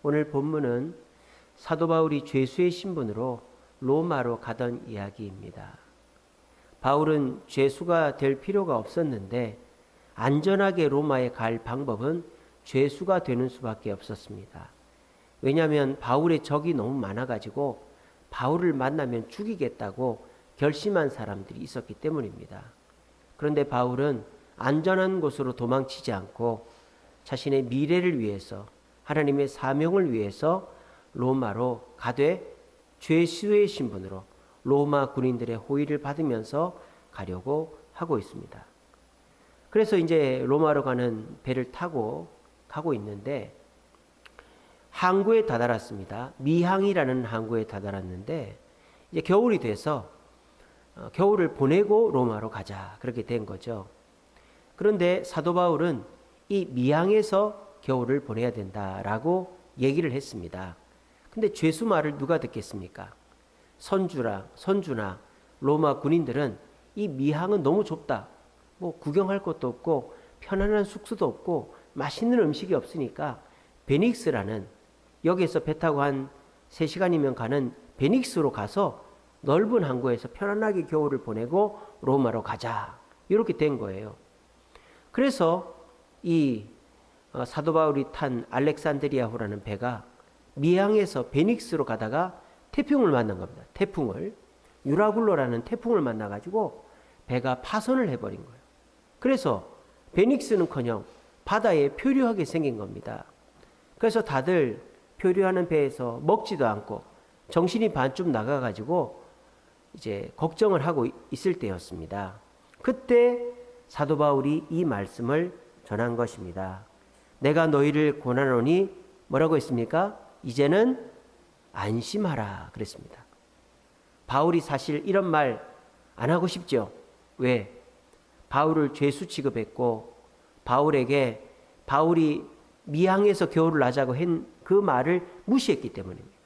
오늘 본문은 사도 바울이 죄수의 신분으로 로마로 가던 이야기입니다. 바울은 죄수가 될 필요가 없었는데 안전하게 로마에 갈 방법은 죄수가 되는 수밖에 없었습니다. 왜냐하면 바울의 적이 너무 많아가지고 바울을 만나면 죽이겠다고 결심한 사람들이 있었기 때문입니다. 그런데 바울은 안전한 곳으로 도망치지 않고 자신의 미래를 위해서, 하나님의 사명을 위해서 로마로 가되 죄수의 신분으로 로마 군인들의 호의를 받으면서 가려고 하고 있습니다. 그래서 이제 로마로 가는 배를 타고 가고 있는데 항구에 다다랐습니다. 미항이라는 항구에 다다랐는데 이제 겨울이 돼서 겨울을 보내고 로마로 가자, 그렇게 된 거죠. 그런데 사도 바울은 이 미항에서 겨울을 보내야 된다라고 얘기를 했습니다. 근데 죄수 말을 누가 듣겠습니까? 선주나 로마 군인들은 이 미항은 너무 좁다, 뭐 구경할 것도 없고 편안한 숙소도 없고 맛있는 음식이 없으니까 베닉스라는, 여기에서 배 타고 한 3시간이면 가는 베닉스로 가서 넓은 항구에서 편안하게 겨울을 보내고 로마로 가자, 이렇게 된 거예요. 그래서 이 사도 바울이 탄 알렉산드리아호라는 배가 미항에서 베닉스로 가다가 태풍을 만난 겁니다. 태풍을, 유라굴로라는 태풍을 만나가지고 배가 파손을 해버린 거예요. 그래서 베닉스는커녕 바다에 표류하게 생긴 겁니다. 그래서 다들 표류하는 배에서 먹지도 않고 정신이 반쯤 나가가지고 이제 걱정을 하고 있을 때였습니다. 그때 사도 바울이 이 말씀을 전한 것입니다. 내가 너희를 권하노니 뭐라고 했습니까? 이제는 안심하라 그랬습니다. 바울이 사실 이런 말 안 하고 싶죠. 왜? 바울을 죄수 취급했고 바울에게 바울이 미항에서 겨울을 나자고 한 그 말을 무시했기 때문입니다.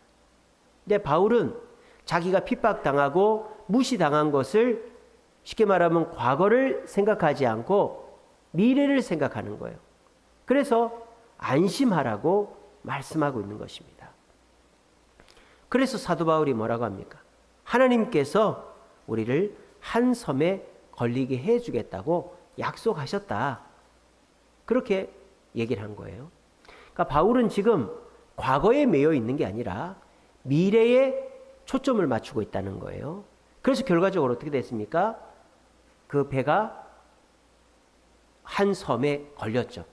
근데 바울은 자기가 핍박당하고 무시당한 것을, 쉽게 말하면 과거를 생각하지 않고 미래를 생각하는 거예요. 그래서 안심하라고 말씀하고 있는 것입니다. 그래서 사도 바울이 뭐라고 합니까? 하나님께서 우리를 한 섬에 걸리게 해주겠다고 약속하셨다, 그렇게 얘기를 한 거예요. 그러니까 바울은 지금 과거에 매여 있는 게 아니라 미래에 초점을 맞추고 있다는 거예요. 그래서 결과적으로 어떻게 됐습니까? 그 배가 한 섬에 걸렸죠.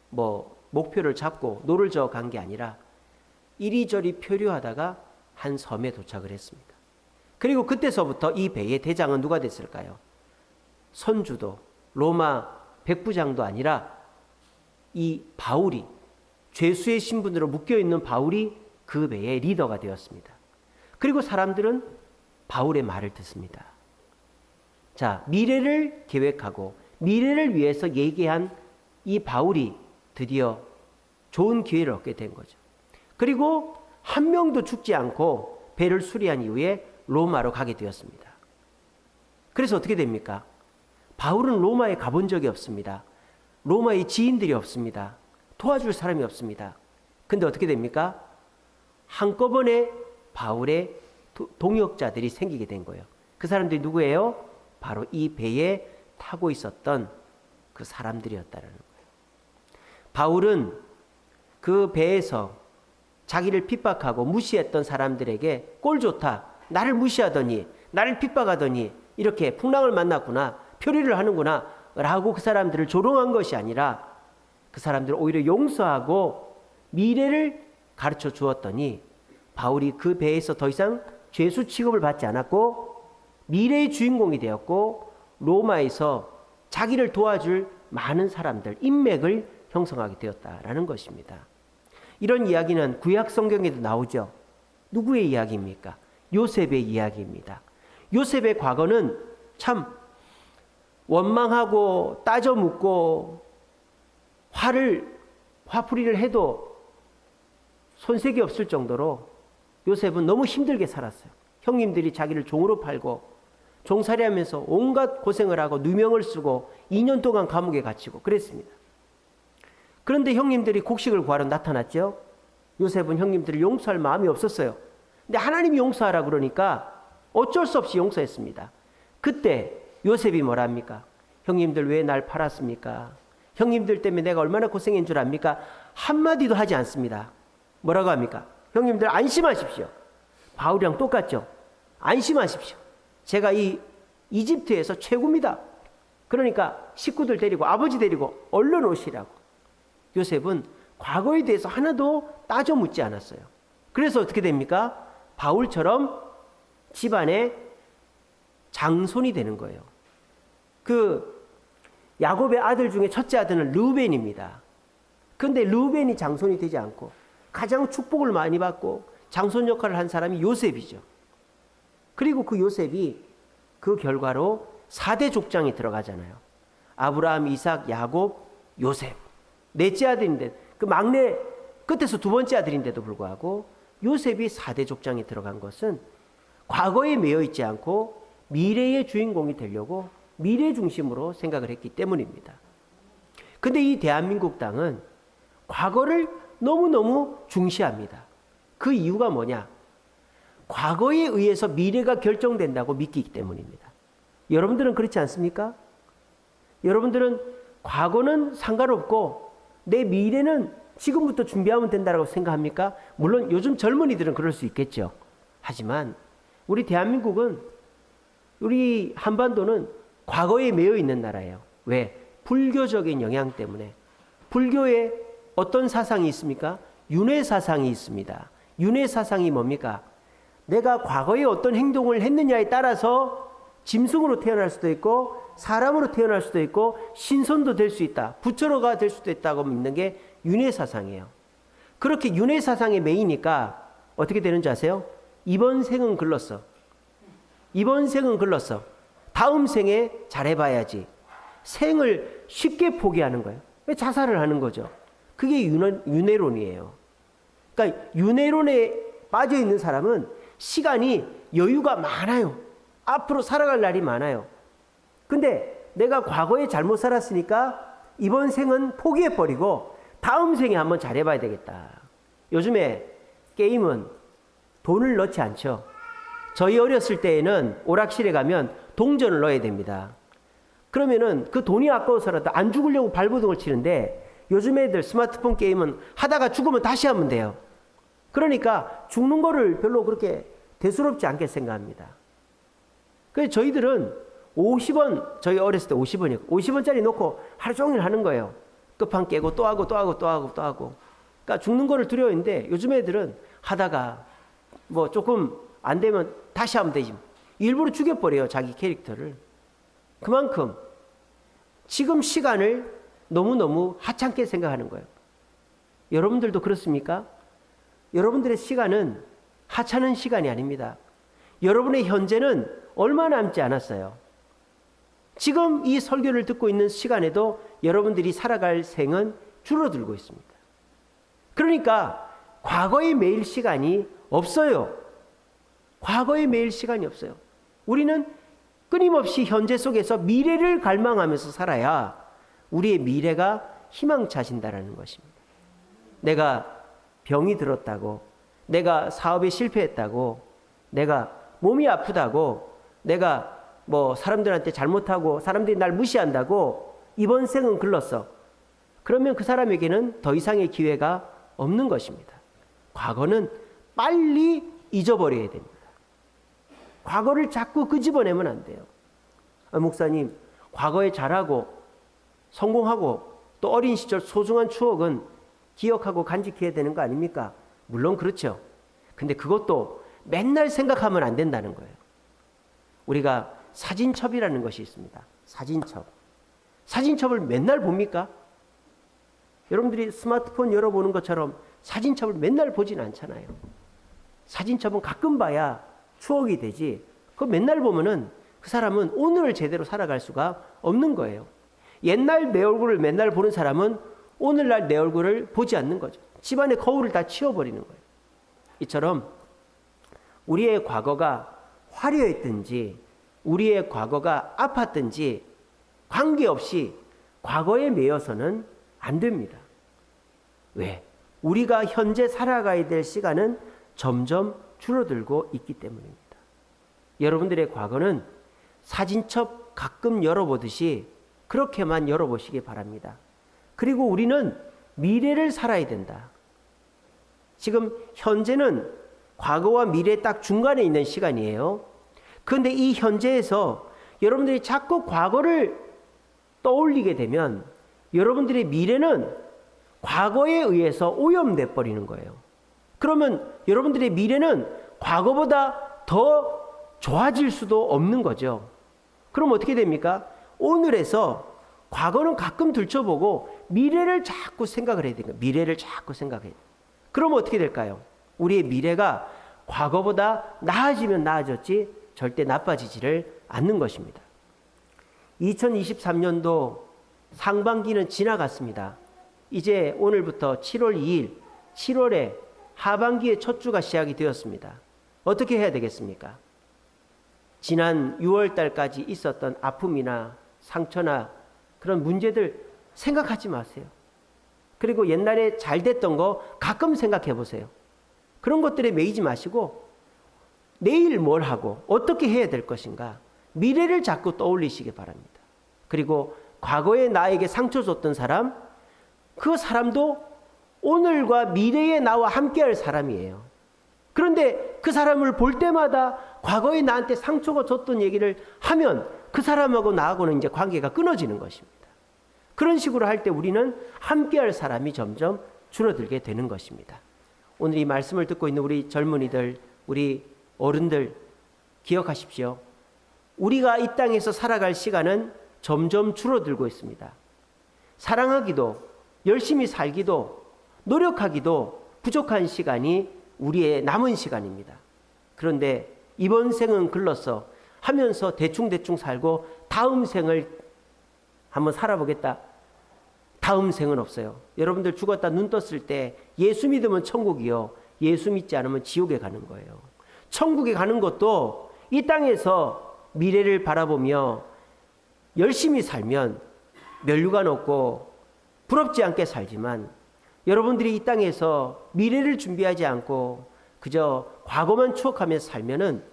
뭐 목표를 잡고 노를 저어 간 게 아니라 이리저리 표류하다가 한 섬에 도착을 했습니다. 그리고 그때서부터 이 배의 대장은 누가 됐을까요? 선주도 로마 백부장도 아니라 이 바울이, 죄수의 신분으로 묶여있는 바울이 그 배의 리더가 되었습니다. 그리고 사람들은 바울의 말을 듣습니다. 자, 미래를 계획하고 미래를 위해서 얘기한 이 바울이 드디어 좋은 기회를 얻게 된 거죠. 그리고 한 명도 죽지 않고 배를 수리한 이후에 로마로 가게 되었습니다. 그래서 어떻게 됩니까? 바울은 로마에 가본 적이 없습니다. 로마에 지인들이 없습니다. 도와줄 사람이 없습니다. 근데 어떻게 됩니까? 한꺼번에 바울의 동역자들이 생기게 된 거예요. 그 사람들이 누구예요? 바로 이 배에 타고 있었던 그 사람들이었다는 거예요. 바울은 그 배에서 자기를 핍박하고 무시했던 사람들에게 꼴 좋다, 나를 무시하더니 나를 핍박하더니 이렇게 풍랑을 만났구나, 표류를 하는구나 라고 그 사람들을 조롱한 것이 아니라 그 사람들을 오히려 용서하고 미래를 가르쳐 주었더니 바울이 그 배에서 더 이상 죄수 취급을 받지 않았고 미래의 주인공이 되었고 로마에서 자기를 도와줄 많은 사람들, 인맥을 형성하게 되었다라는 것입니다. 이런 이야기는 구약 성경에도 나오죠. 누구의 이야기입니까? 요셉의 이야기입니다. 요셉의 과거는 참 원망하고 따져 묻고 화풀이를 해도 손색이 없을 정도로 요셉은 너무 힘들게 살았어요. 형님들이 자기를 종으로 팔고 종살이하면서 온갖 고생을 하고 누명을 쓰고 2년 동안 감옥에 갇히고 그랬습니다. 그런데 형님들이 곡식을 구하러 나타났죠. 요셉은 형님들을 용서할 마음이 없었어요. 근데 하나님이 용서하라 그러니까 어쩔 수 없이 용서했습니다. 그때 요셉이 뭐라 합니까? 형님들 왜 날 팔았습니까? 형님들 때문에 내가 얼마나 고생한 줄 압니까? 한마디도 하지 않습니다. 뭐라고 합니까? 형님들 안심하십시오. 바울이랑 똑같죠? 안심하십시오. 제가 이 이집트에서 최고입니다. 그러니까 식구들 데리고 아버지 데리고 얼른 오시라고. 요셉은 과거에 대해서 하나도 따져 묻지 않았어요. 그래서 어떻게 됩니까? 바울처럼 집안의 장손이 되는 거예요. 그 야곱의 아들 중에 첫째 아들은 르우벤입니다. 그런데 르우벤이 장손이 되지 않고 가장 축복을 많이 받고 장손 역할을 한 사람이 요셉이죠. 그리고 그 요셉이 그 결과로 4대 족장이 들어가잖아요. 아브라함, 이삭, 야곱, 요셉. 넷째 아들인데 그 막내 끝에서 두 번째 아들인데도 불구하고 요셉이 4대 족장에 들어간 것은 과거에 매여 있지 않고 미래의 주인공이 되려고 미래 중심으로 생각을 했기 때문입니다. 근데 이 대한민국 땅은 과거를 너무너무 중시합니다. 그 이유가 뭐냐? 과거에 의해서 미래가 결정된다고 믿기 때문입니다. 여러분들은 그렇지 않습니까? 여러분들은 과거는 상관없고 내 미래는 지금부터 준비하면 된다고 생각합니까? 물론 요즘 젊은이들은 그럴 수 있겠죠. 하지만 우리 대한민국은, 우리 한반도는 과거에 매여 있는 나라예요. 왜? 불교적인 영향 때문에. 불교에 어떤 사상이 있습니까? 윤회 사상이 있습니다. 윤회 사상이 뭡니까? 내가 과거에 어떤 행동을 했느냐에 따라서 짐승으로 태어날 수도 있고 사람으로 태어날 수도 있고 신선도 될 수 있다. 부처로가 될 수도 있다고 믿는 게 윤회 사상이에요. 그렇게 윤회 사상에 매이니까 어떻게 되는지 아세요? 이번 생은 글렀어. 이번 생은 글렀어. 다음 생에 잘해봐야지. 생을 쉽게 포기하는 거예요. 왜 자살을 하는 거죠? 그게 윤회론이에요. 그러니까 윤회론에 빠져 있는 사람은 시간이 여유가 많아요. 앞으로 살아갈 날이 많아요. 근데 내가 과거에 잘못 살았으니까 이번 생은 포기해버리고 다음 생에 한번 잘해봐야 되겠다. 요즘에 게임은 돈을 넣지 않죠. 저희 어렸을 때에는 오락실에 가면 동전을 넣어야 됩니다. 그러면은 그 돈이 아까워서라도 안 죽으려고 발버둥을 치는데 요즘 애들 스마트폰 게임은 하다가 죽으면 다시 하면 돼요. 그러니까 죽는 거를 별로 그렇게 대수롭지 않게 생각합니다. 그래서 저희들은 50원, 저희 어렸을 때 50원이었고 50원짜리 놓고 하루 종일 하는 거예요. 끝판 깨고 또 하고 또 하고 또 하고 또 하고. 그러니까 죽는 거를 두려워했는데 요즘 애들은 하다가 뭐 조금 안 되면 다시 하면 되지. 일부러 죽여버려요, 자기 캐릭터를. 그만큼 지금 시간을 너무너무 하찮게 생각하는 거예요. 여러분들도 그렇습니까? 여러분들의 시간은 하찮은 시간이 아닙니다. 여러분의 현재는 얼마 남지 않았어요. 지금 이 설교를 듣고 있는 시간에도 여러분들이 살아갈 생은 줄어들고 있습니다. 그러니까 과거에 매일 시간이 없어요. 과거에 매일 시간이 없어요. 우리는 끊임없이 현재 속에서 미래를 갈망하면서 살아야 우리의 미래가 희망차신다라는 것입니다. 내가 병이 들었다고, 내가 사업에 실패했다고, 내가 몸이 아프다고, 내가 뭐 사람들한테 잘못하고 사람들이 날 무시한다고 이번 생은 글렀어. 그러면 그 사람에게는 더 이상의 기회가 없는 것입니다. 과거는 빨리 잊어버려야 됩니다. 과거를 자꾸 끄집어내면 안 돼요. 목사님, 과거에 잘하고 성공하고 또 어린 시절 소중한 추억은 기억하고 간직해야 되는 거 아닙니까? 물론 그렇죠. 근데 그것도 맨날 생각하면 안 된다는 거예요. 우리가 사진첩이라는 것이 있습니다. 사진첩. 사진첩을 맨날 봅니까? 여러분들이 스마트폰 열어보는 것처럼 사진첩을 맨날 보진 않잖아요. 사진첩은 가끔 봐야 추억이 되지, 그거 맨날 보면은 그 사람은 오늘을 제대로 살아갈 수가 없는 거예요. 옛날 내 얼굴을 맨날 보는 사람은 오늘날 내 얼굴을 보지 않는 거죠. 집안의 거울을 다 치워버리는 거예요. 이처럼 우리의 과거가 화려했든지 우리의 과거가 아팠든지 관계없이 과거에 매여서는 안 됩니다. 왜? 우리가 현재 살아가야 될 시간은 점점 줄어들고 있기 때문입니다. 여러분들의 과거는 사진첩 가끔 열어보듯이 그렇게만 열어보시기 바랍니다. 그리고 우리는 미래를 살아야 된다. 지금 현재는 과거와 미래 딱 중간에 있는 시간이에요. 그런데 이 현재에서 여러분들이 자꾸 과거를 떠올리게 되면 여러분들의 미래는 과거에 의해서 오염돼 버리는 거예요. 그러면 여러분들의 미래는 과거보다 더 좋아질 수도 없는 거죠. 그럼 어떻게 됩니까? 오늘에서 과거는 가끔 들춰보고 미래를 자꾸 생각을 해야 됩니다. 미래를 자꾸 생각해야 돼요. 그럼 어떻게 될까요? 우리의 미래가 과거보다 나아지면 나아졌지 절대 나빠지지를 않는 것입니다. 2023년도 상반기는 지나갔습니다. 이제 오늘부터 7월 2일, 7월에 하반기의 첫 주가 시작이 되었습니다. 어떻게 해야 되겠습니까? 지난 6월 달까지 있었던 아픔이나 상처나 그런 문제들 생각하지 마세요. 그리고 옛날에 잘 됐던 거 가끔 생각해 보세요. 그런 것들에 매이지 마시고 내일 뭘 하고 어떻게 해야 될 것인가, 미래를 자꾸 떠올리시기 바랍니다. 그리고 과거에 나에게 상처 줬던 사람, 그 사람도 오늘과 미래의 나와 함께할 사람이에요. 그런데 그 사람을 볼 때마다 과거에 나한테 상처가 줬던 얘기를 하면 그 사람하고 나하고는 이제 관계가 끊어지는 것입니다. 그런 식으로 할 때 우리는 함께할 사람이 점점 줄어들게 되는 것입니다. 오늘 이 말씀을 듣고 있는 우리 젊은이들, 우리 어른들 기억하십시오. 우리가 이 땅에서 살아갈 시간은 점점 줄어들고 있습니다. 사랑하기도, 열심히 살기도, 노력하기도 부족한 시간이 우리의 남은 시간입니다. 그런데 이번 생은 글렀어 하면서 대충대충 살고 다음 생을 한번 살아보겠다. 다음 생은 없어요. 여러분들 죽었다 눈 떴을 때 예수 믿으면 천국이요, 예수 믿지 않으면 지옥에 가는 거예요. 천국에 가는 것도 이 땅에서 미래를 바라보며 열심히 살면 면류관 없고 부럽지 않게 살지만, 여러분들이 이 땅에서 미래를 준비하지 않고 그저 과거만 추억하면서 살면은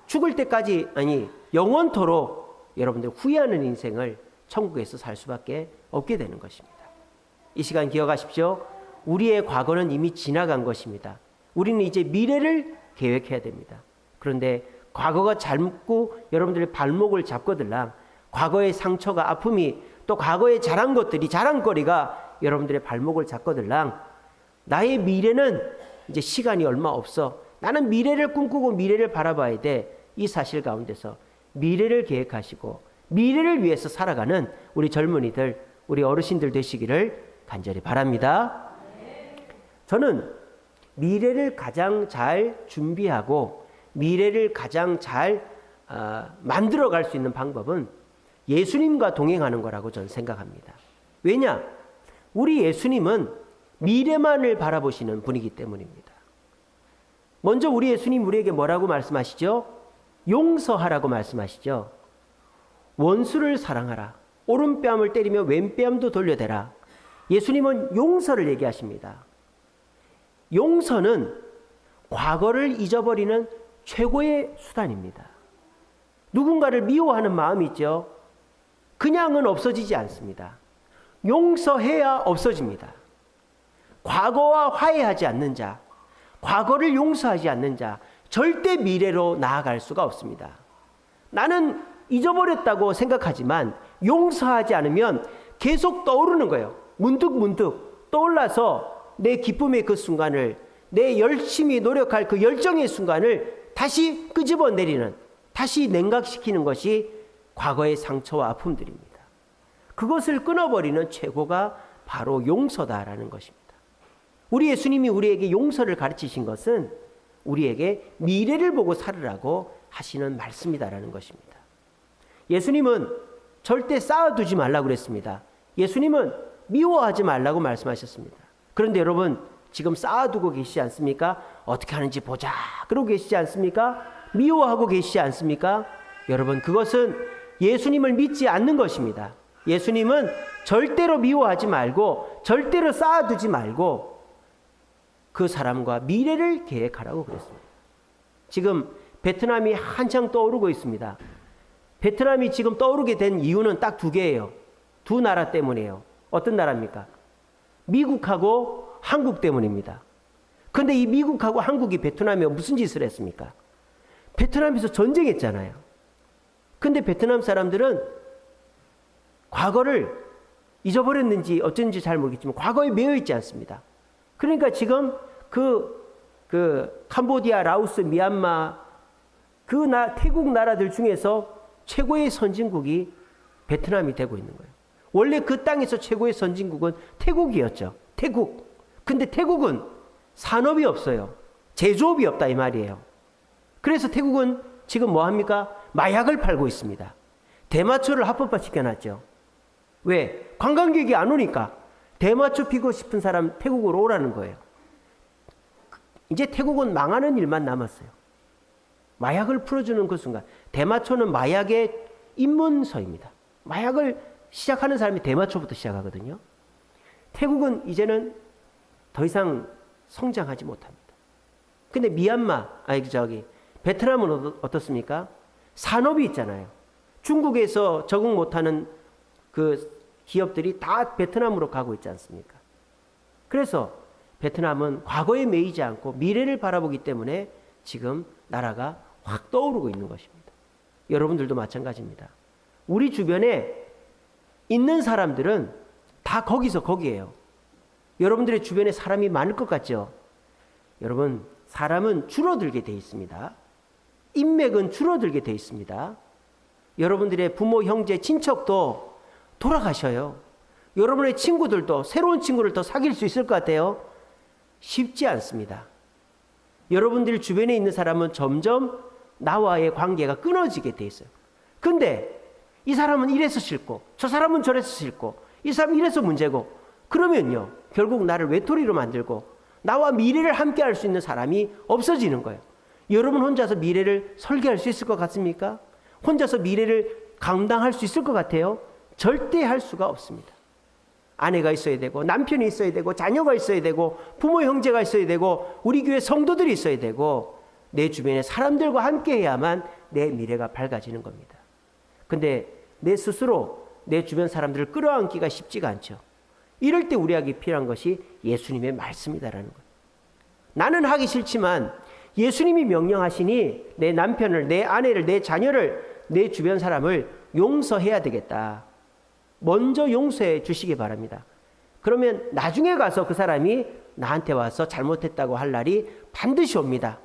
죽을 때까지, 아니 영원토록 여러분들 후회하는 인생을 천국에서 살 수밖에 없게 되는 것입니다. 이 시간 기억하십시오. 우리의 과거는 이미 지나간 것입니다. 우리는 이제 미래를 계획해야 됩니다. 그런데 과거가 자꾸 여러분들의 발목을 잡거들랑 과거의 상처가, 아픔이, 또 과거에 잘한 것들이, 자랑거리가 여러분들의 발목을 잡거들랑 나의 미래는 이제 시간이 얼마 없어, 나는 미래를 꿈꾸고 미래를 바라봐야 돼. 이 사실 가운데서 미래를 계획하시고 미래를 위해서 살아가는 우리 젊은이들, 우리 어르신들 되시기를 간절히 바랍니다. 저는 미래를 가장 잘 준비하고 미래를 가장 잘 만들어갈 수 있는 방법은 예수님과 동행하는 거라고 저는 생각합니다. 왜냐? 우리 예수님은 미래만을 바라보시는 분이기 때문입니다. 먼저 우리 예수님 우리에게 뭐라고 말씀하시죠? 용서하라고 말씀하시죠. 원수를 사랑하라. 오른뺨을 때리며 왼뺨도 돌려대라. 예수님은 용서를 얘기하십니다. 용서는 과거를 잊어버리는 최고의 수단입니다. 누군가를 미워하는 마음이 있죠. 그냥은 없어지지 않습니다. 용서해야 없어집니다. 과거와 화해하지 않는 자, 과거를 용서하지 않는 자, 절대 미래로 나아갈 수가 없습니다. 나는 잊어버렸다고 생각하지만 용서하지 않으면 계속 떠오르는 거예요. 문득문득 떠올라서 내 기쁨의 그 순간을, 내 열심히 노력할 그 열정의 순간을 다시 끄집어내리는, 다시 냉각시키는 것이 과거의 상처와 아픔들입니다. 그것을 끊어버리는 최고가 바로 용서다라는 것입니다. 우리 예수님이 우리에게 용서를 가르치신 것은 우리에게 미래를 보고 살으라고 하시는 말씀이다라는 것입니다. 예수님은 절대 쌓아두지 말라고 그랬습니다. 예수님은 미워하지 말라고 말씀하셨습니다. 그런데 여러분 지금 쌓아두고 계시지 않습니까? 어떻게 하는지 보자 그러고 계시지 않습니까? 미워하고 계시지 않습니까? 여러분 그것은 예수님을 믿지 않는 것입니다. 예수님은 절대로 미워하지 말고 절대로 쌓아두지 말고 그 사람과 미래를 계획하라고 그랬습니다. 지금 베트남이 한창 떠오르고 있습니다. 베트남이 지금 떠오르게 된 이유는 딱 두 개예요. 두 나라 때문이에요. 어떤 나라입니까? 미국하고 한국 때문입니다. 그런데 이 미국하고 한국이 베트남에 무슨 짓을 했습니까? 베트남에서 전쟁했잖아요. 근데 베트남 사람들은 과거를 잊어버렸는지 어쩐지 잘 모르겠지만 과거에 매여 있지 않습니다. 그러니까 지금 그 캄보디아, 라오스, 미얀마 태국 나라들 중에서 최고의 선진국이 베트남이 되고 있는 거예요. 원래 그 땅에서 최고의 선진국은 태국이었죠. 태국. 근데 태국은 산업이 없어요. 제조업이 없다 이 말이에요. 그래서 태국은 지금 뭐 합니까? 마약을 팔고 있습니다. 대마초를 합법화 시켜놨죠. 왜? 관광객이 안 오니까 대마초 피고 싶은 사람 태국으로 오라는 거예요. 이제 태국은 망하는 일만 남았어요. 마약을 풀어주는 그 순간. 대마초는 마약의 입문서입니다. 마약을 시작하는 사람이 대마초부터 시작하거든요. 태국은 이제는 더 이상 성장하지 못합니다. 근데 베트남은 어떻습니까? 산업이 있잖아요. 중국에서 적응 못하는 그 기업들이 다 베트남으로 가고 있지 않습니까? 그래서 베트남은 과거에 매이지 않고 미래를 바라보기 때문에 지금 나라가 확 떠오르고 있는 것입니다. 여러분들도 마찬가지입니다. 우리 주변에 있는 사람들은 다 거기서 거기에요. 여러분들의 주변에 사람이 많을 것 같죠? 여러분, 사람은 줄어들게 돼 있습니다. 인맥은 줄어들게 돼 있습니다. 여러분들의 부모, 형제, 친척도 돌아가셔요. 여러분의 친구들도 새로운 친구를 더 사귈 수 있을 것 같아요? 쉽지 않습니다. 여러분들 주변에 있는 사람은 점점 나와의 관계가 끊어지게 돼 있어요. 근데 이 사람은 이래서 싫고 저 사람은 저래서 싫고 이 사람은 이래서 문제고 그러면요 결국 나를 외톨이로 만들고 나와 미래를 함께 할 수 있는 사람이 없어지는 거예요. 여러분 혼자서 미래를 설계할 수 있을 것 같습니까? 혼자서 미래를 감당할 수 있을 것 같아요? 절대 할 수가 없습니다. 아내가 있어야 되고 남편이 있어야 되고 자녀가 있어야 되고 부모 형제가 있어야 되고 우리 교회 성도들이 있어야 되고 내 주변의 사람들과 함께 해야만 내 미래가 밝아지는 겁니다. 근데 내 스스로 내 주변 사람들을 끌어안기가 쉽지가 않죠. 이럴 때 우리에게 필요한 것이 예수님의 말씀이다라는 거예요. 나는 하기 싫지만 예수님이 명령하시니 내 남편을, 내 아내를, 내 자녀를, 내 주변 사람을 용서해야 되겠다. 먼저 용서해 주시기 바랍니다. 그러면 나중에 가서 그 사람이 나한테 와서 잘못했다고 할 날이 반드시 옵니다.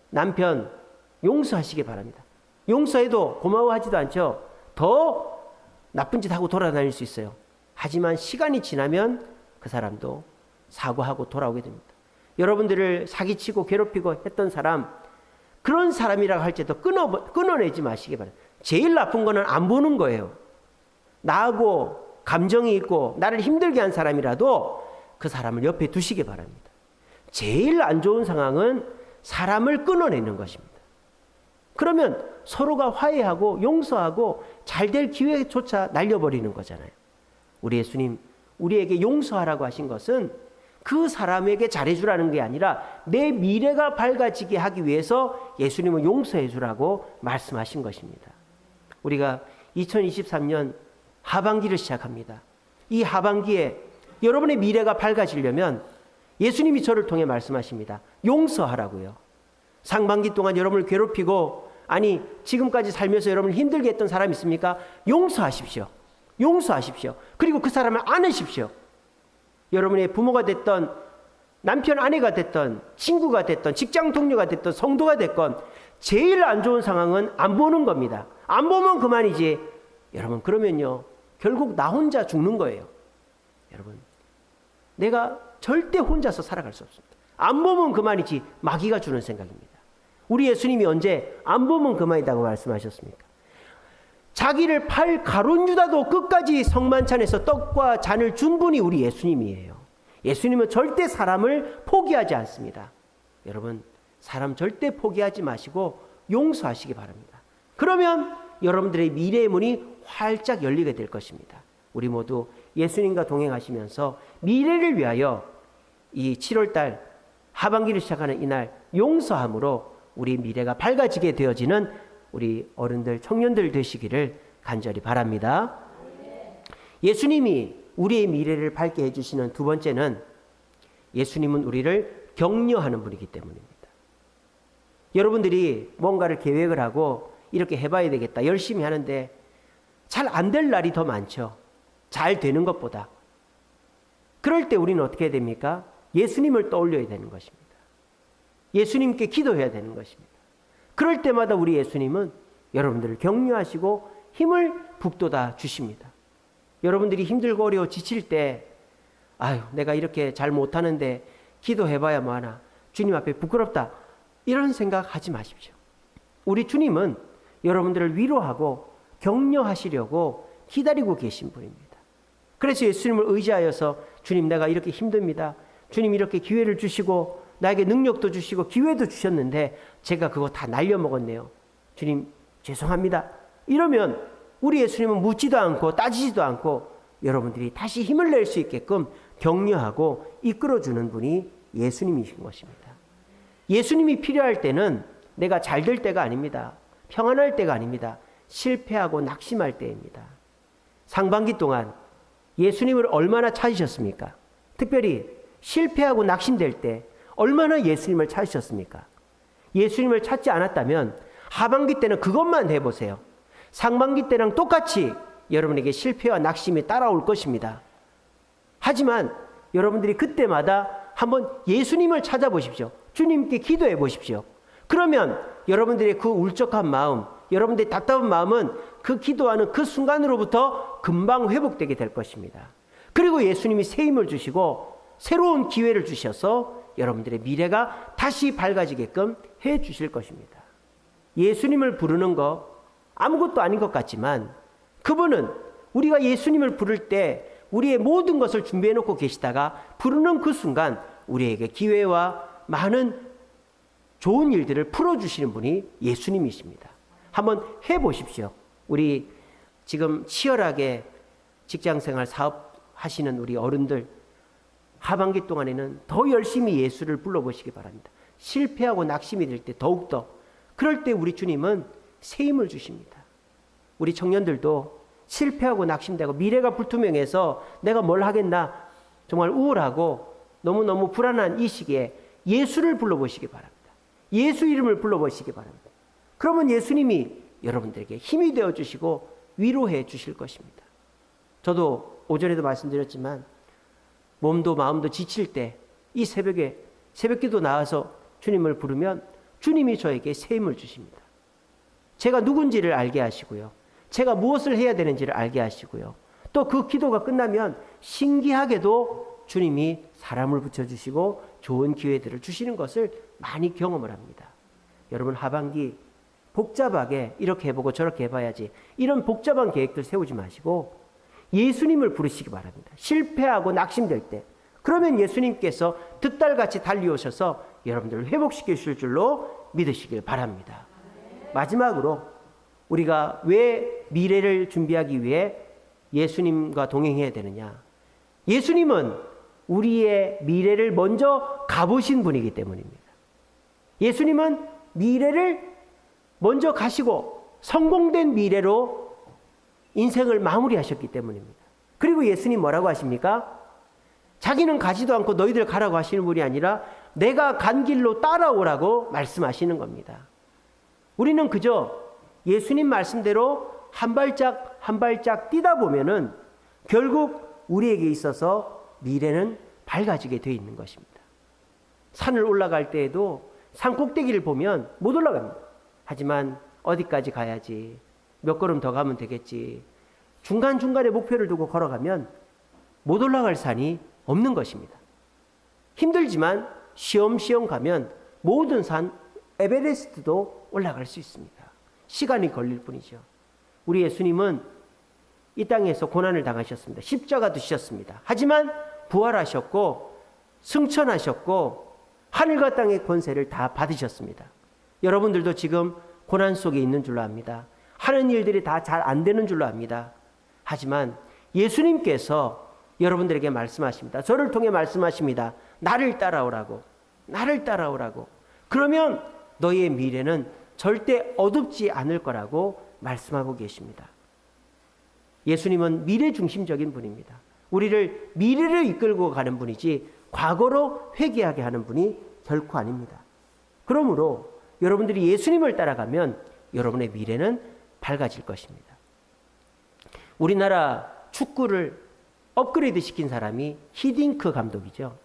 남편 용서하시기 바랍니다. 용서해도 고마워하지도 않죠. 더 나쁜 짓 하고 돌아다닐 수 있어요. 하지만 시간이 지나면 그 사람도 사과하고 돌아오게 됩니다. 여러분들을 사기치고 괴롭히고 했던 사람, 그런 사람이라고 할지라도 끊어내지 마시기 바랍니다. 제일 나쁜 거는 안 보는 거예요. 나하고 감정이 있고 나를 힘들게 한 사람이라도 그 사람을 옆에 두시기 바랍니다. 제일 안 좋은 상황은 사람을 끊어내는 것입니다. 그러면 서로가 화해하고 용서하고 잘 될 기회조차 날려버리는 거잖아요. 우리 예수님 우리에게 용서하라고 하신 것은 그 사람에게 잘해주라는 게 아니라 내 미래가 밝아지게 하기 위해서 예수님은 용서해 주라고 말씀하신 것입니다. 우리가 2023년 하반기를 시작합니다. 이 하반기에 여러분의 미래가 밝아지려면 예수님이 저를 통해 말씀하십니다. 용서하라고요. 상반기 동안 여러분을 괴롭히고 아니 지금까지 살면서 여러분을 힘들게 했던 사람 있습니까? 용서하십시오. 용서하십시오. 그리고 그 사람을 안으십시오. 여러분의 부모가 됐던 남편 아내가 됐던 친구가 됐던 직장 동료가 됐던 성도가 됐건 제일 안 좋은 상황은 안 보는 겁니다. 안 보면 그만이지. 여러분 그러면요 결국 나 혼자 죽는 거예요. 여러분 내가 절대 혼자서 살아갈 수 없습니다. 안 보면 그만이지 마귀가 주는 생각입니다. 우리 예수님이 언제 안 보면 그만이라고 말씀하셨습니까? 자기를 팔 가룟 유다도 끝까지 성만찬에서 떡과 잔을 준 분이 우리 예수님이에요. 예수님은 절대 사람을 포기하지 않습니다. 여러분 사람 절대 포기하지 마시고 용서하시기 바랍니다. 그러면 여러분들의 미래의 문이 활짝 열리게 될 것입니다. 우리 모두 예수님과 동행하시면서 미래를 위하여 이 7월달 하반기를 시작하는 이날 용서함으로 우리 미래가 밝아지게 되어지는 우리 어른들, 청년들 되시기를 간절히 바랍니다. 예수님이 우리의 미래를 밝게 해주시는 두 번째는 예수님은 우리를 격려하는 분이기 때문입니다. 여러분들이 뭔가를 계획을 하고 이렇게 해봐야 되겠다, 열심히 하는데 잘 안 될 날이 더 많죠. 잘 되는 것보다. 그럴 때 우리는 어떻게 해야 됩니까? 예수님을 떠올려야 되는 것입니다. 예수님께 기도해야 되는 것입니다. 그럴 때마다 우리 예수님은 여러분들을 격려하시고 힘을 북돋아 주십니다. 여러분들이 힘들고 어려워 지칠 때 아유, 내가 이렇게 잘 못하는데 기도해봐야 뭐하나, 주님 앞에 부끄럽다, 이런 생각하지 마십시오. 우리 주님은 여러분들을 위로하고 격려하시려고 기다리고 계신 분입니다. 그래서 예수님을 의지하여서 주님, 내가 이렇게 힘듭니다. 주님 이렇게 기회를 주시고 나에게 능력도 주시고 기회도 주셨는데 제가 그거 다 날려먹었네요. 주님 죄송합니다. 이러면 우리 예수님은 묻지도 않고 따지지도 않고 여러분들이 다시 힘을 낼 수 있게끔 격려하고 이끌어주는 분이 예수님이신 것입니다. 예수님이 필요할 때는 내가 잘 될 때가 아닙니다. 평안할 때가 아닙니다. 실패하고 낙심할 때입니다. 상반기 동안 예수님을 얼마나 찾으셨습니까? 특별히 실패하고 낙심될 때 얼마나 예수님을 찾으셨습니까? 예수님을 찾지 않았다면 하반기 때는 그것만 해보세요. 상반기 때랑 똑같이 여러분에게 실패와 낙심이 따라올 것입니다. 하지만 여러분들이 그때마다 한번 예수님을 찾아보십시오. 주님께 기도해 보십시오. 그러면 여러분들의 그 울적한 마음, 여러분들의 답답한 마음은 그 기도하는 그 순간으로부터 금방 회복되게 될 것입니다. 그리고 예수님이 새 힘을 주시고 새로운 기회를 주셔서 여러분들의 미래가 다시 밝아지게끔 해 주실 것입니다. 예수님을 부르는 거 아무것도 아닌 것 같지만 그분은 우리가 예수님을 부를 때 우리의 모든 것을 준비해 놓고 계시다가 부르는 그 순간 우리에게 기회와 많은 좋은 일들을 풀어주시는 분이 예수님이십니다. 한번 해보십시오. 우리 지금 치열하게 직장생활 사업하시는 우리 어른들, 하반기 동안에는 더 열심히 예수를 불러보시기 바랍니다. 실패하고 낙심이 될 때 더욱더, 그럴 때 우리 주님은 새 힘을 주십니다. 우리 청년들도 실패하고 낙심되고 미래가 불투명해서 내가 뭘 하겠나 정말 우울하고 너무너무 불안한 이 시기에 예수를 불러보시기 바랍니다. 예수 이름을 불러보시기 바랍니다. 그러면 예수님이 여러분들에게 힘이 되어주시고 위로해 주실 것입니다. 저도 오전에도 말씀드렸지만 몸도 마음도 지칠 때 이 새벽에 새벽기도 나와서 주님을 부르면 주님이 저에게 새 힘을 주십니다. 제가 누군지를 알게 하시고요. 제가 무엇을 해야 되는지를 알게 하시고요. 또 그 기도가 끝나면 신기하게도 주님이 사람을 붙여주시고 좋은 기회들을 주시는 것을 많이 경험을 합니다. 여러분 하반기 복잡하게 이렇게 해보고 저렇게 해봐야지 이런 복잡한 계획들 세우지 마시고 예수님을 부르시기 바랍니다. 실패하고 낙심될 때 그러면 예수님께서 득달같이 달려오셔서 여러분들을 회복시켜 주실 줄로 믿으시길 바랍니다. 마지막으로 우리가 왜 미래를 준비하기 위해 예수님과 동행해야 되느냐? 예수님은 우리의 미래를 먼저 가보신 분이기 때문입니다. 예수님은 미래를 먼저 가시고 성공된 미래로 인생을 마무리하셨기 때문입니다. 그리고 예수님 뭐라고 하십니까? 자기는 가지도 않고 너희들 가라고 하시는 분이 아니라 내가 간 길로 따라오라고 말씀하시는 겁니다. 우리는 그저 예수님 말씀대로 한 발짝 한 발짝 뛰다 보면은 결국 우리에게 있어서 미래는 밝아지게 되어 있는 것입니다. 산을 올라갈 때에도 산 꼭대기를 보면 못 올라갑니다. 하지만 어디까지 가야지, 몇 걸음 더 가면 되겠지, 중간중간에 목표를 두고 걸어가면 못 올라갈 산이 없는 것입니다. 힘들지만 시험시험 가면 모든 산 에베레스트도 올라갈 수 있습니다. 시간이 걸릴 뿐이죠. 우리 예수님은 이 땅에서 고난을 당하셨습니다. 십자가도 지셨습니다. 하지만 부활하셨고 승천하셨고 하늘과 땅의 권세를 다 받으셨습니다. 여러분들도 지금 고난 속에 있는 줄로 압니다. 하는 일들이 다 잘 안 되는 줄로 압니다. 하지만 예수님께서 여러분들에게 말씀하십니다. 저를 통해 말씀하십니다. 나를 따라오라고. 나를 따라오라고. 그러면 너희의 미래는 절대 어둡지 않을 거라고 말씀하고 계십니다. 예수님은 미래 중심적인 분입니다. 우리를 미래를 이끌고 가는 분이지 과거로 회귀하게 하는 분이 결코 아닙니다. 그러므로 여러분들이 예수님을 따라가면 여러분의 미래는 밝아질 것입니다. 우리나라 축구를 업그레이드 시킨 사람이 히딩크 감독이죠.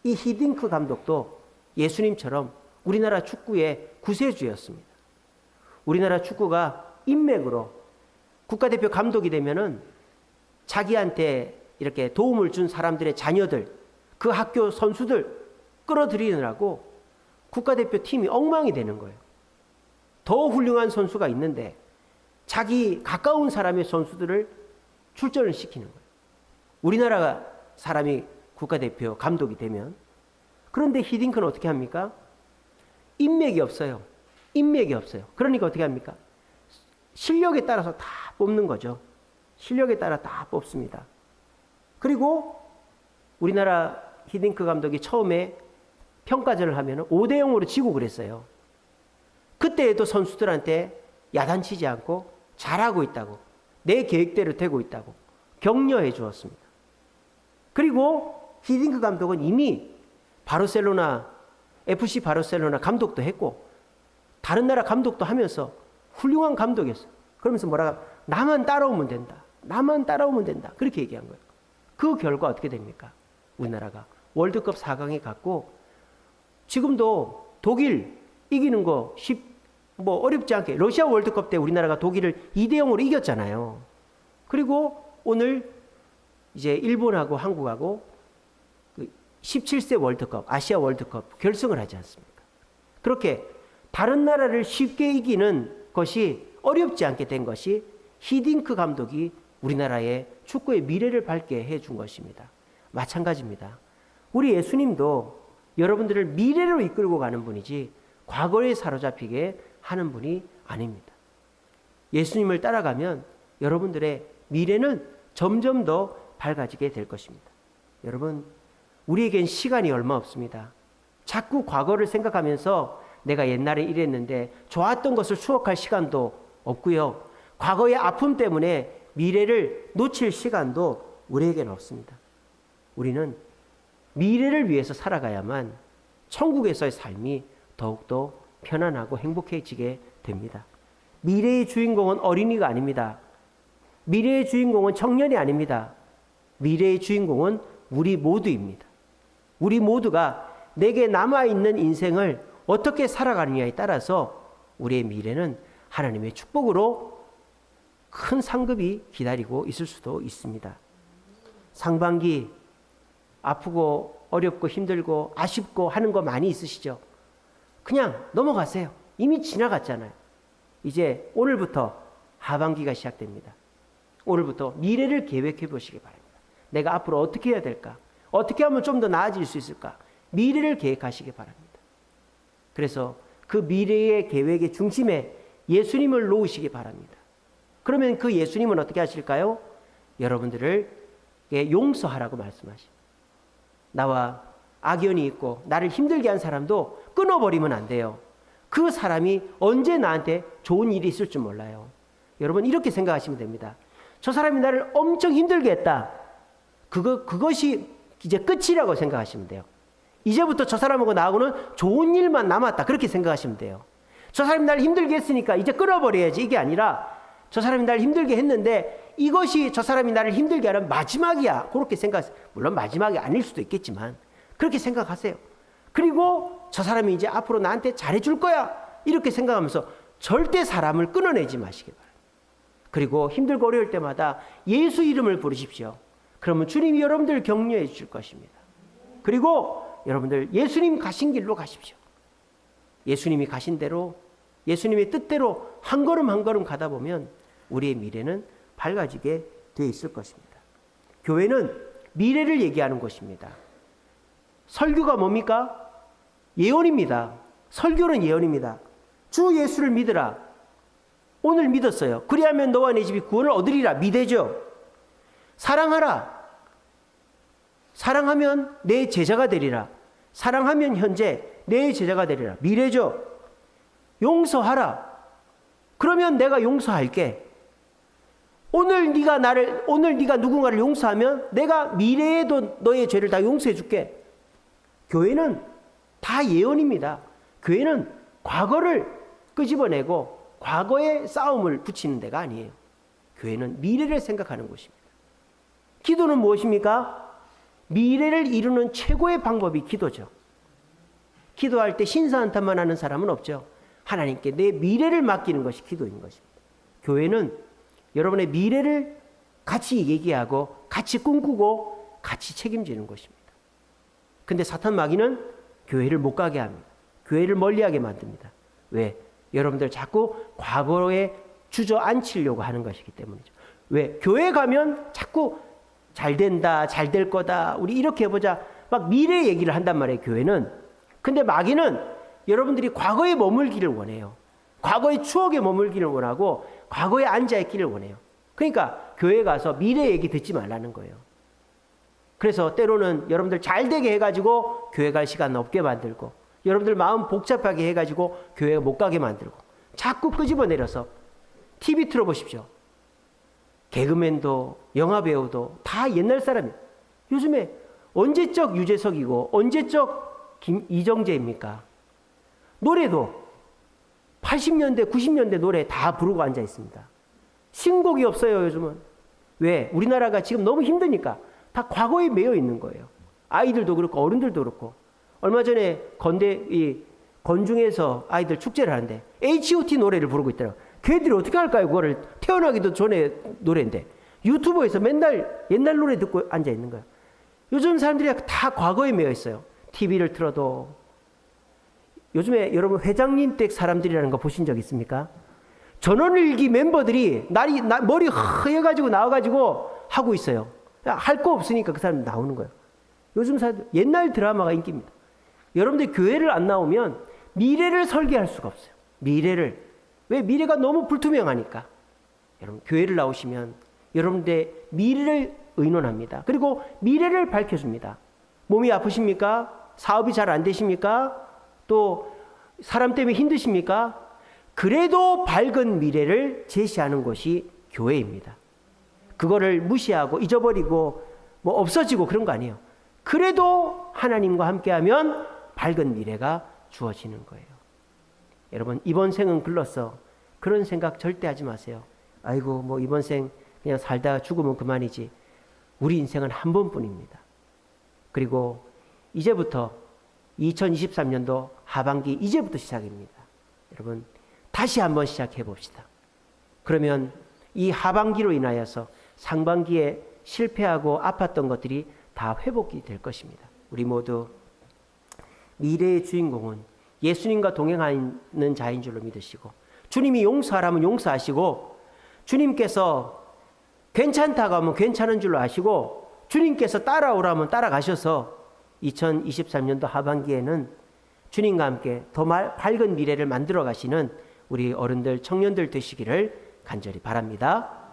이 히딩크 감독도 예수님처럼 우리나라 축구의 구세주였습니다. 우리나라 축구가 인맥으로 국가대표 감독이 되면은 자기한테 이렇게 도움을 준 사람들의 자녀들, 그 학교 선수들 끌어들이느라고 국가대표 팀이 엉망이 되는 거예요. 더 훌륭한 선수가 있는데 자기 가까운 사람의 선수들을 출전을 시키는 거예요. 우리나라 사람이 국가대표 감독이 되면. 그런데 히딩크는 어떻게 합니까? 인맥이 없어요. 인맥이 없어요. 그러니까 어떻게 합니까? 실력에 따라서 다 뽑는 거죠. 실력에 따라 다 뽑습니다. 그리고 우리나라 히딩크 감독이 처음에 평가전을 하면 5대0으로 지고 그랬어요. 그때에도 선수들한테 야단치지 않고 잘하고 있다고, 내 계획대로 되고 있다고 격려해 주었습니다. 그리고 히딩크 감독은 이미 바르셀로나, FC 바르셀로나 감독도 했고 다른 나라 감독도 하면서 훌륭한 감독이었어요. 그러면서 뭐라고, 나만 따라오면 된다. 나만 따라오면 된다. 그렇게 얘기한 거예요. 그 결과 어떻게 됩니까? 우리나라가 월드컵 4강에 갔고 지금도 독일 이기는 거 어렵지 않게, 러시아 월드컵 때 우리나라가 독일을 2대0으로 이겼잖아요. 그리고 오늘 이제 일본하고 한국하고 17세 월드컵, 아시아 월드컵 결승을 하지 않습니까? 그렇게 다른 나라를 쉽게 이기는 것이 어렵지 않게 된 것이 히딩크 감독이 우리나라의 축구의 미래를 밝게 해준 것입니다. 마찬가지입니다. 우리 예수님도 여러분들을 미래로 이끌고 가는 분이지 과거에 사로잡히게 하는 분이 아닙니다. 예수님을 따라가면 여러분들의 미래는 점점 더 밝아지게 될 것입니다. 여러분, 우리에겐 시간이 얼마 없습니다. 자꾸 과거를 생각하면서 내가 옛날에 이랬는데 좋았던 것을 추억할 시간도 없고요. 과거의 아픔 때문에 미래를 놓칠 시간도 우리에게는 없습니다. 우리는 미래를 위해서 살아가야만 천국에서의 삶이 더욱더 편안하고 행복해지게 됩니다. 미래의 주인공은 어린이가 아닙니다. 미래의 주인공은 청년이 아닙니다. 미래의 주인공은 우리 모두입니다. 우리 모두가 내게 남아있는 인생을 어떻게 살아가느냐에 따라서 우리의 미래는 하나님의 축복으로 큰 상급이 기다리고 있을 수도 있습니다. 상반기 아프고 어렵고 힘들고 아쉽고 하는 거 많이 있으시죠? 그냥 넘어가세요. 이미 지나갔잖아요. 이제 오늘부터 하반기가 시작됩니다. 오늘부터 미래를 계획해 보시기 바랍니다. 내가 앞으로 어떻게 해야 될까? 어떻게 하면 좀 더 나아질 수 있을까? 미래를 계획하시기 바랍니다. 그래서 그 미래의 계획의 중심에 예수님을 놓으시기 바랍니다. 그러면 그 예수님은 어떻게 하실까요? 여러분들을 용서하라고 말씀하십니다. 나와 악연이 있고 나를 힘들게 한 사람도 끊어버리면 안 돼요. 그 사람이 언제 나한테 좋은 일이 있을 줄 몰라요. 여러분, 이렇게 생각하시면 됩니다. 저 사람이 나를 엄청 힘들게 했다. 그것이 이제 끝이라고 생각하시면 돼요. 이제부터 저 사람하고 나하고는 좋은 일만 남았다. 그렇게 생각하시면 돼요. 저 사람이 나를 힘들게 했으니까 이제 끊어버려야지. 이게 아니라 저 사람이 나를 힘들게 했는데 이것이 저 사람이 나를 힘들게 하는 마지막이야. 그렇게 생각하세요. 물론 마지막이 아닐 수도 있겠지만 그렇게 생각하세요. 그리고 저 사람이 이제 앞으로 나한테 잘해줄 거야. 이렇게 생각하면서 절대 사람을 끊어내지 마시기 바랍니다. 그리고 힘들고 어려울 때마다 예수 이름을 부르십시오. 그러면 주님이 여러분들 격려해 주실 것입니다. 그리고 여러분들 예수님 가신 길로 가십시오. 예수님이 가신 대로, 예수님의 뜻대로 한 걸음 한 걸음 가다 보면 우리의 미래는 밝아지게 되어 있을 것입니다. 교회는 미래를 얘기하는 곳입니다. 설교가 뭡니까? 예언입니다. 설교는 예언입니다. 주 예수를 믿으라. 오늘 믿었어요. 그리하면 너와 내 집이 구원을 얻으리라. 미대죠. 사랑하라. 사랑하면 내 제자가 되리라. 사랑하면 현재, 내 제자가 되리라. 미래죠. 용서하라. 그러면 내가 용서할게. 오늘 네가 누군가를 용서하면 내가 미래에도 너의 죄를 다 용서해 줄게. 교회는 다 예언입니다. 교회는 과거를 끄집어내고 과거의 싸움을 붙이는 데가 아니에요. 교회는 미래를 생각하는 곳입니다. 기도는 무엇입니까? 미래를 이루는 최고의 방법이 기도죠. 기도할 때 신사한탄만 하는 사람은 없죠. 하나님께 내 미래를 맡기는 것이 기도인 것입니다. 교회는 여러분의 미래를 같이 얘기하고 같이 꿈꾸고 같이 책임지는 것입니다. 근데 사탄 마귀는 교회를 못 가게 합니다. 교회를 멀리하게 만듭니다. 왜? 여러분들 자꾸 과거에 주저앉히려고 하는 것이기 때문이죠. 왜? 교회 가면 자꾸 잘 된다, 잘 될 거다, 우리 이렇게 해보자, 막 미래 얘기를 한단 말이에요, 교회는. 근데 마귀는 여러분들이 과거에 머물기를 원해요. 과거의 추억에 머물기를 원하고 과거에 앉아있기를 원해요. 그러니까 교회 가서 미래 얘기 듣지 말라는 거예요. 그래서 때로는 여러분들 잘 되게 해가지고 교회 갈 시간 없게 만들고, 여러분들 마음 복잡하게 해가지고 교회 못 가게 만들고, 자꾸 끄집어내려서 TV 틀어보십시오. 개그맨도 영화배우도 다 옛날 사람이에요. 요즘에 언제적 유재석이고 언제적 이정재입니까? 노래도 80년대 90년대 노래 다 부르고 앉아 있습니다. 신곡이 없어요, 요즘은. 왜? 우리나라가 지금 너무 힘드니까 다 과거에 매여 있는 거예요. 아이들도 그렇고 어른들도 그렇고. 얼마 전에 건중에서 아이들 축제를 하는데 H.O.T 노래를 부르고 있더라고요. 걔들이 어떻게 할까요? 그거를 태어나기도 전에 노래인데 유튜브에서 맨날 옛날 노래 듣고 앉아 있는 거예요. 요즘 사람들이 다 과거에 매여 있어요. TV를 틀어도. 요즘에 여러분 회장님 댁 사람들이라는 거 보신 적 있습니까? 전원일기 멤버들이 머리 허여가지고 나와가지고 하고 있어요. 할 거 없으니까 그 사람 나오는 거예요. 요즘 사람들 옛날 드라마가 인기입니다. 여러분들 교회를 안 나오면 미래를 설계할 수가 없어요. 미래를. 왜? 미래가 너무 불투명하니까. 여러분 교회를 나오시면 여러분들의 미래를 의논합니다. 그리고 미래를 밝혀줍니다. 몸이 아프십니까? 사업이 잘 안 되십니까? 또 사람 때문에 힘드십니까? 그래도 밝은 미래를 제시하는 것이 교회입니다. 그거를 무시하고 잊어버리고 뭐 없어지고 그런 거 아니에요. 그래도 하나님과 함께하면 밝은 미래가 주어지는 거예요. 여러분 이번 생은 글렀어. 그런 생각 절대 하지 마세요. 아이고 뭐 이번 생 그냥 살다가 죽으면 그만이지. 우리 인생은 한 번뿐입니다. 그리고 이제부터 2023년도 하반기 이제부터 시작입니다. 여러분 다시 한번 시작해 봅시다. 그러면 이 하반기로 인하여서 상반기에 실패하고 아팠던 것들이 다 회복이 될 것입니다. 우리 모두 미래의 주인공은 예수님과 동행하는 자인 줄로 믿으시고, 주님이 용서하라면 용서하시고, 주님께서 괜찮다고 하면 괜찮은 줄로 아시고, 주님께서 따라오라면 따라가셔서 2023년도 하반기에는 주님과 함께 더 밝은 미래를 만들어 가시는 우리 어른들, 청년들 되시기를 간절히 바랍니다.